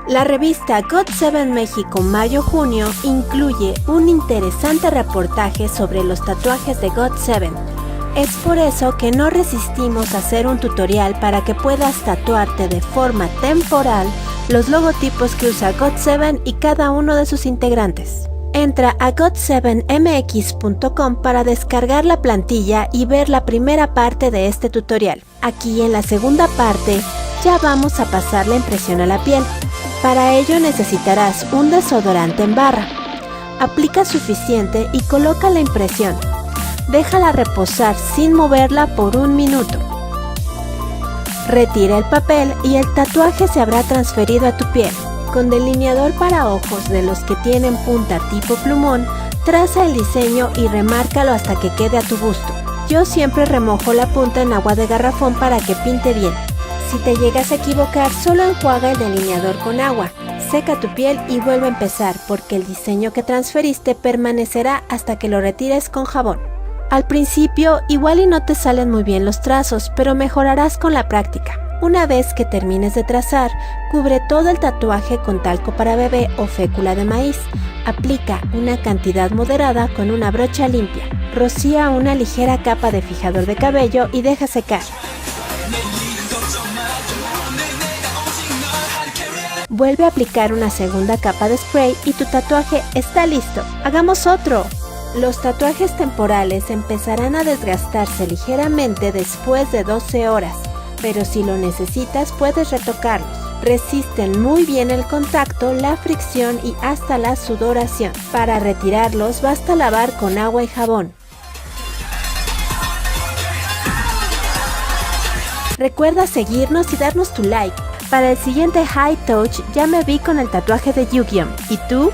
La revista GOT7 México Mayo-Junio incluye un interesante reportaje sobre los tatuajes de GOT7. Es por eso que no resistimos a hacer un tutorial para que puedas tatuarte de forma temporal los logotipos que usa GOT7 y cada uno de sus integrantes. Entra a got7mx.com para descargar la plantilla y ver la primera parte de este tutorial. Aquí en la segunda parte ya vamos a pasar la impresión a la piel. Para ello necesitarás un desodorante en barra. Aplica suficiente y coloca la impresión. Déjala reposar sin moverla por 1 minuto. Retira el papel y el tatuaje se habrá transferido a tu piel. Con delineador para ojos de los que tienen punta tipo plumón, traza el diseño y remárcalo hasta que quede a tu gusto. Yo siempre remojo la punta en agua de garrafón para que pinte bien. Si te llegas a equivocar, solo enjuaga el delineador con agua. Seca tu piel y vuelve a empezar, porque el diseño que transferiste permanecerá hasta que lo retires con jabón. Al principio, igual y no te salen muy bien los trazos, pero mejorarás con la práctica. Una vez que termines de trazar, cubre todo el tatuaje con talco para bebé o fécula de maíz. Aplica una cantidad moderada con una brocha limpia. Rocía una ligera capa de fijador de cabello y deja secar. Vuelve a aplicar una segunda capa de spray y tu tatuaje está listo. ¡Hagamos otro! Los tatuajes temporales empezarán a desgastarse ligeramente después de 12 horas, pero si lo necesitas puedes retocarlos. Resisten muy bien el contacto, la fricción y hasta la sudoración. Para retirarlos basta lavar con agua y jabón. Recuerda seguirnos y darnos tu like. Para el siguiente High Touch ya me vi con el tatuaje de Yu-Gi-Oh! ¿Y tú?